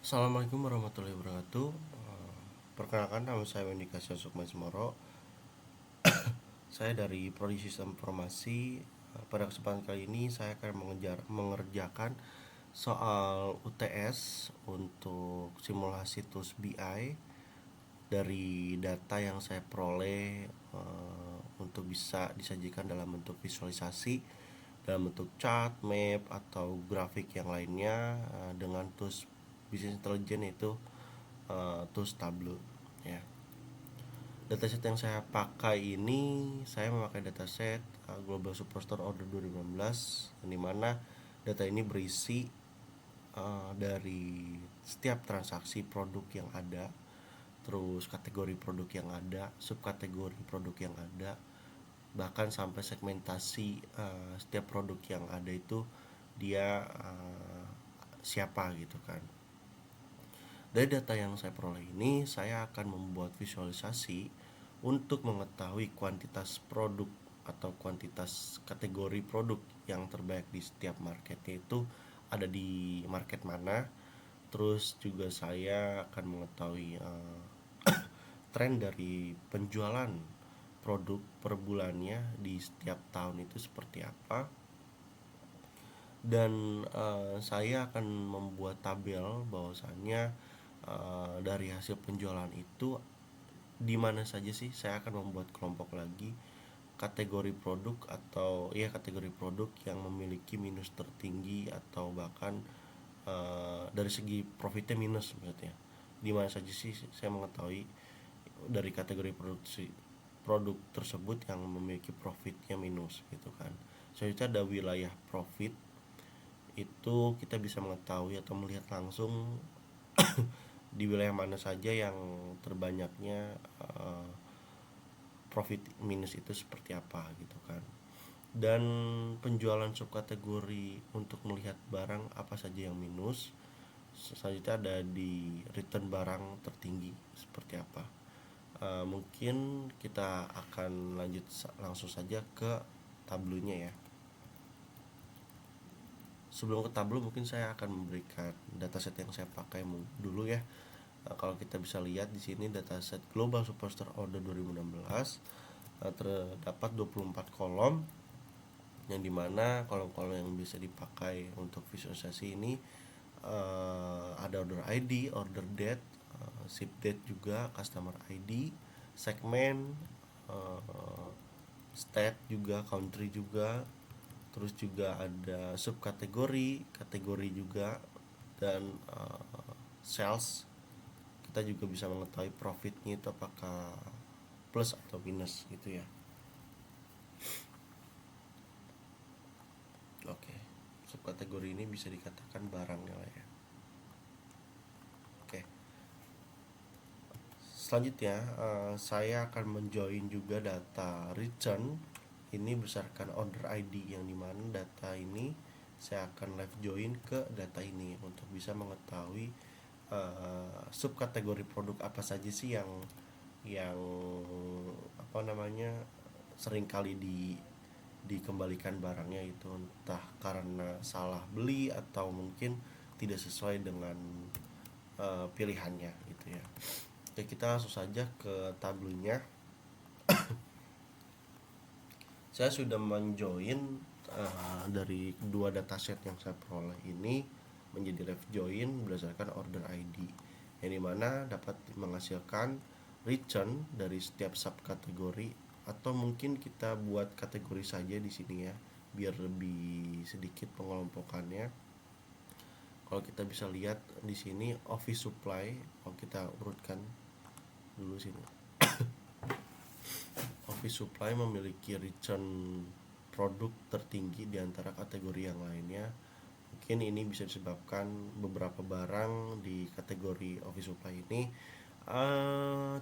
Assalamualaikum warahmatullahi wabarakatuh. Perkenalkan, nama saya Wendy Kasya Sukmasmoro. Saya dari Prodi Sistem Informasi. Pada kesempatan kali ini saya akan mengerjakan soal UTS untuk simulasi tools BI dari data yang saya peroleh, untuk bisa disajikan dalam bentuk visualisasi, dalam bentuk chart, map, atau grafik yang lainnya, dengan tools business intelligence, itu tools Tableau ya. Dataset yang saya pakai ini, saya memakai dataset Global Superstore Order 2016, di mana data ini berisi dari setiap transaksi produk yang ada, terus kategori produk yang ada, subkategori produk yang ada, bahkan sampai segmentasi setiap produk yang ada itu dia siapa gitu kan. Dari data yang saya peroleh ini, saya akan membuat visualisasi untuk mengetahui kuantitas produk atau kuantitas kategori produk yang terbaik di setiap marketnya itu ada di market mana. Terus juga saya akan mengetahui tren dari penjualan produk per bulannya di setiap tahun itu seperti apa. Dan saya akan membuat tabel bahwasannya dari hasil penjualan itu di mana saja sih saya akan membuat kelompok lagi kategori produk, atau ya kategori produk yang memiliki minus tertinggi, atau bahkan dari segi profitnya minus maksudnya. Di mana saja sih saya mengetahui dari kategori produk tersebut yang memiliki profitnya minus gitu kan. Selanjutnya ada wilayah profit. Itu kita bisa mengetahui atau melihat langsung di wilayah mana saja yang terbanyaknya profit minus itu seperti apa gitu kan. Dan penjualan subkategori untuk melihat barang apa saja yang minus. Selanjutnya ada di return barang tertinggi seperti apa. Mungkin kita akan lanjut langsung saja ke tablonya ya. Sebelum ke tablo, mungkin saya akan memberikan dataset yang saya pakai dulu ya. Kalau kita bisa lihat di sini dataset Global Superstore Order 2016, terdapat 24 kolom, yang dimana kolom-kolom yang bisa dipakai untuk visualisasi ini ada order ID, order date, ship date juga, customer ID, segmen, state juga, country juga, terus juga ada subkategori, kategori juga, dan sales. Kita juga bisa mengetahui profitnya itu apakah plus atau minus gitu ya. Oke, subkategori ini bisa dikatakan barangnya lah ya. Oke, selanjutnya saya akan menjoin juga data return ini berdasarkan order ID, yang dimana data ini saya akan live join ke data ini untuk bisa mengetahui subkategori produk apa saja sih yang apa namanya seringkali dikembalikan barangnya itu, entah karena salah beli atau mungkin tidak sesuai dengan pilihannya gitu ya. Oke, kita langsung saja ke tabelnya. Saya sudah menjoin dari dua dataset yang saya peroleh ini menjadi left join berdasarkan order ID, yang dimana dapat menghasilkan return dari setiap subkategori, atau mungkin kita buat kategori saja di sini ya biar lebih sedikit pengelompokannya. Kalau kita bisa lihat di sini office supply, kalau kita urutkan dulu sini, office supply memiliki return produk tertinggi di antara kategori yang lainnya. Mungkin ini bisa disebabkan beberapa barang di kategori office supply ini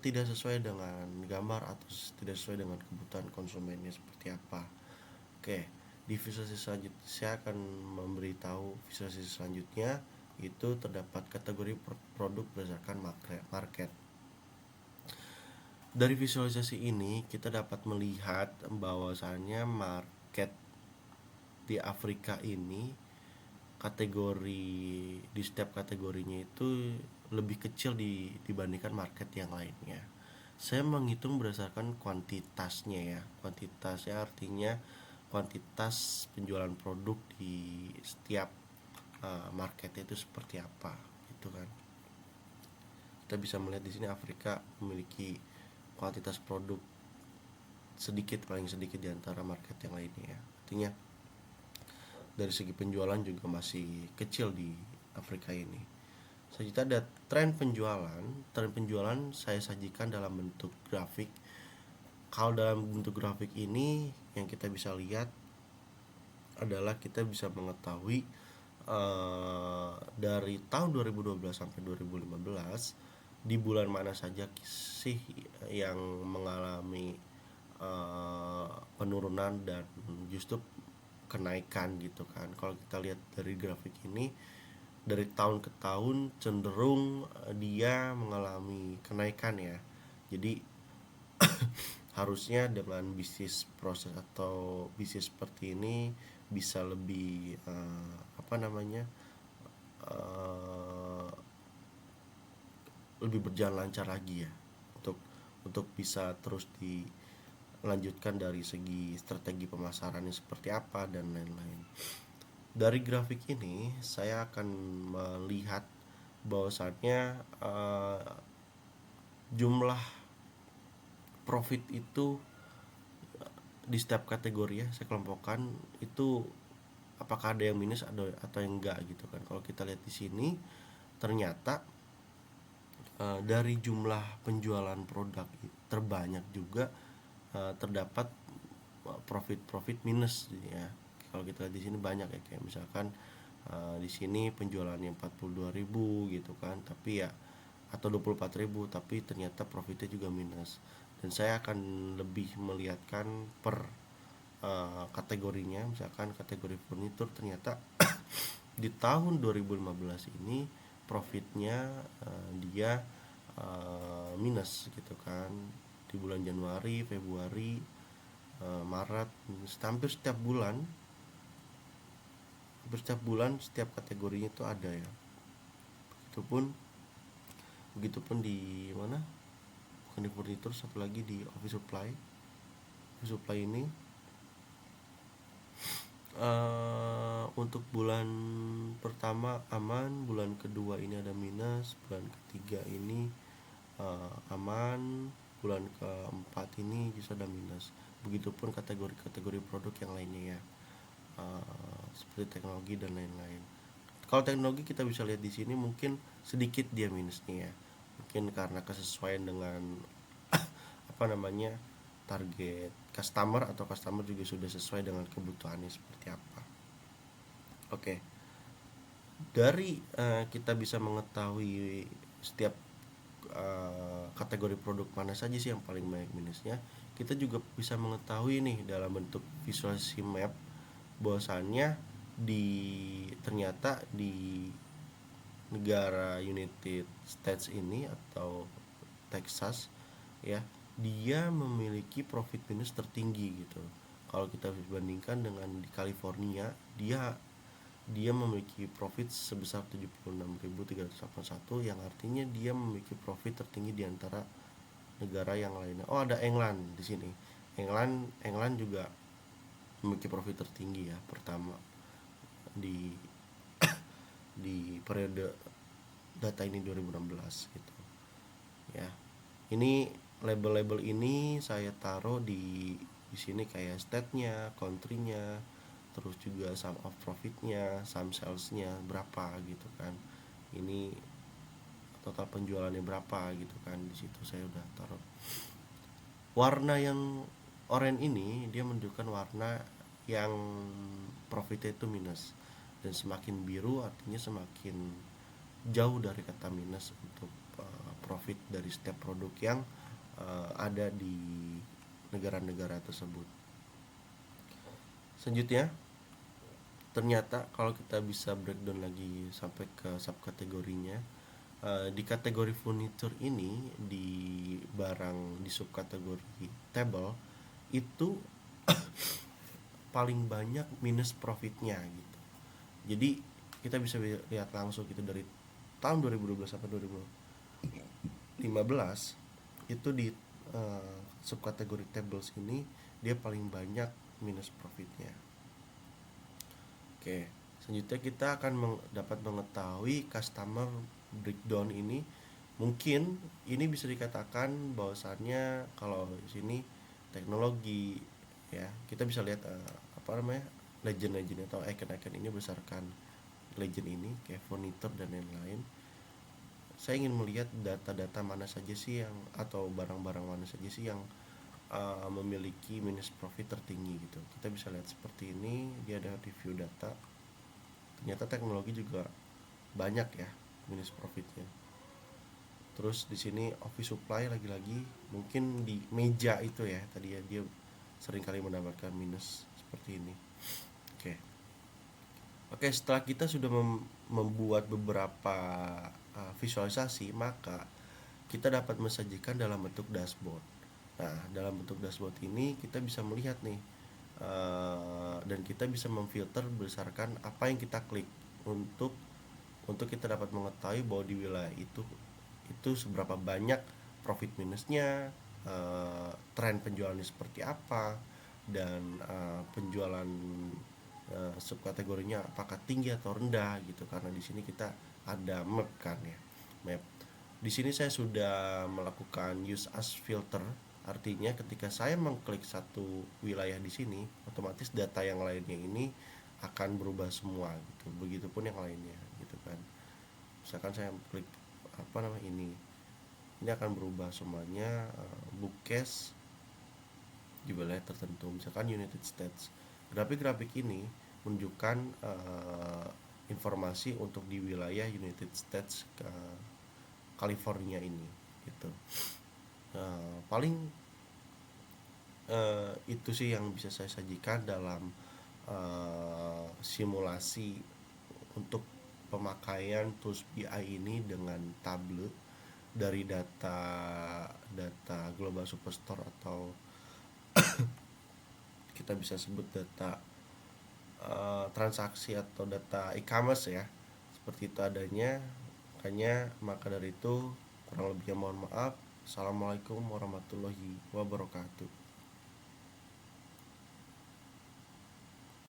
tidak sesuai dengan gambar atau tidak sesuai dengan kebutuhan konsumennya seperti apa. Oke, di visualisasi selanjutnya saya akan memberitahu visualisasi selanjutnya, itu terdapat kategori produk berdasarkan market. Dari visualisasi ini kita dapat melihat bahwasannya market di Afrika ini, kategori di setiap kategorinya itu lebih kecil dibandingkan market yang lainnya. Saya menghitung berdasarkan kuantitasnya ya. Kuantitasnya artinya kuantitas penjualan produk di setiap market itu seperti apa gitu kan. Kita bisa melihat di sini Afrika memiliki kuantitas produk paling sedikit di antara market yang lainnya ya. Artinya dari segi penjualan juga masih kecil di Afrika ini. Selanjutnya ada tren penjualan. Tren penjualan saya sajikan dalam bentuk grafik. Kalau dalam bentuk grafik ini yang kita bisa lihat adalah kita bisa mengetahui dari tahun 2012 sampai 2015 di bulan mana saja sih yang mengalami penurunan dan justru kenaikan gitu kan. Kalau kita lihat dari grafik ini dari tahun ke tahun cenderung dia mengalami kenaikan ya. Jadi harusnya dengan bisnis proses atau bisnis seperti ini bisa lebih uh, lebih berjalan lancar lagi ya untuk bisa terus dilanjutkan dari segi strategi pemasarannya seperti apa dan lain-lain. Dari grafik ini saya akan melihat bahwasannya jumlah profit itu di setiap kategori ya saya kelompokkan itu apakah ada yang minus atau yang enggak gitu kan. Kalau kita lihat di sini ternyata dari jumlah penjualan produk terbanyak juga terdapat profit minus ya. Kalau kita lihat di sini banyak ya, kayak misalkan di sini penjualannya 42.000 gitu kan, tapi ya atau 24.000 tapi ternyata profitnya juga minus. Dan saya akan lebih melihatkan per kategorinya. Misalkan kategori furnitur ternyata di tahun 2015 ini profitnya dia minus gitu kan. Di bulan Januari, Februari, Maret, hampir setiap bulan setiap kategorinya itu ada ya. Begitupun di mana, bukan di furnitur, satu lagi di office supply ini untuk bulan pertama aman, bulan kedua ini ada minus, bulan ketiga ini aman, bulan keempat ini justru ada minus. Begitupun kategori produk yang lainnya ya, seperti teknologi dan lain-lain. Kalau teknologi kita bisa lihat di sini mungkin sedikit dia minusnya ya, mungkin karena kesesuaian dengan target customer, atau customer juga sudah sesuai dengan kebutuhannya seperti apa. Oke. Dari kita bisa mengetahui setiap kategori produk mana saja sih yang paling banyak minusnya, kita juga bisa mengetahui nih dalam bentuk visualisasi map bahwasannya ternyata di negara United States ini atau Texas ya, dia memiliki profit minus tertinggi gitu. Kalau kita bandingkan dengan di California, dia memiliki profit sebesar 76.381, yang artinya dia memiliki profit tertinggi di antara negara yang lainnya. Oh, ada England di sini. England juga memiliki profit tertinggi ya, pertama di periode data ini 2016 gitu. Ya. Ini label-label ini saya taruh di sini kayak state-nya, country-nya, terus juga sum of profit-nya, sum sales-nya berapa gitu kan. Ini total penjualannya berapa gitu kan, di situ saya udah taruh. Warna yang oranye ini dia menunjukkan warna yang profitnya itu minus, dan semakin biru artinya semakin jauh dari kata minus untuk profit dari setiap produk yang ada di negara-negara tersebut. Selanjutnya, ternyata kalau kita bisa breakdown lagi sampai ke subkategorinya, di kategori furniture ini, di barang di subkategori table itu paling banyak minus profitnya gitu. Jadi kita bisa lihat langsung gitu dari tahun 2012 sampai 2015 itu di subkategori tables ini dia paling banyak minus profitnya. Oke, selanjutnya kita akan dapat mengetahui customer breakdown ini. Mungkin ini bisa dikatakan bahwasannya kalau di sini teknologi ya, kita bisa lihat apa namanya, legend-legend atau icon-icon ini berdasarkan legend ini kayak furniture dan lain-lain. Saya ingin melihat data-data mana saja sih yang, atau barang-barang mana saja sih yang memiliki minus profit tertinggi gitu. Kita bisa lihat seperti ini, dia ada review data. Ternyata teknologi juga banyak ya minus profitnya. Terus di sini office supply lagi-lagi mungkin di meja itu ya tadi ya, dia sering kali mendapatkan minus seperti ini. Oke. Oke, setelah kita sudah membuat beberapa visualisasi, maka kita dapat mensajikan dalam bentuk dashboard. Nah, dalam bentuk dashboard ini kita bisa melihat nih, dan kita bisa memfilter berdasarkan apa yang kita klik untuk kita dapat mengetahui bahwa di wilayah itu seberapa banyak profit minusnya, tren penjualannya seperti apa, dan penjualan subkategorinya apakah tinggi atau rendah gitu. Karena di sini kita ada map kan ya, map. Di sini saya sudah melakukan use as filter, artinya ketika saya mengklik satu wilayah di sini, otomatis data yang lainnya ini akan berubah semua gitu. Begitupun yang lainnya gitu kan. Misalkan saya klik apa namanya ini akan berubah semuanya, bookcase di wilayah tertentu, misalkan United States. Grafik-grafik ini menunjukkan informasi untuk di wilayah United States ke California ini gitu. Paling itu sih yang bisa saya sajikan dalam simulasi untuk pemakaian tools BI ini dengan tabel dari data Global Superstore, atau kita bisa sebut data transaksi atau data e-commerce ya, seperti itu adanya. Makanya maka dari itu kurang lebihnya mohon maaf. Assalamualaikum warahmatullahi wabarakatuh.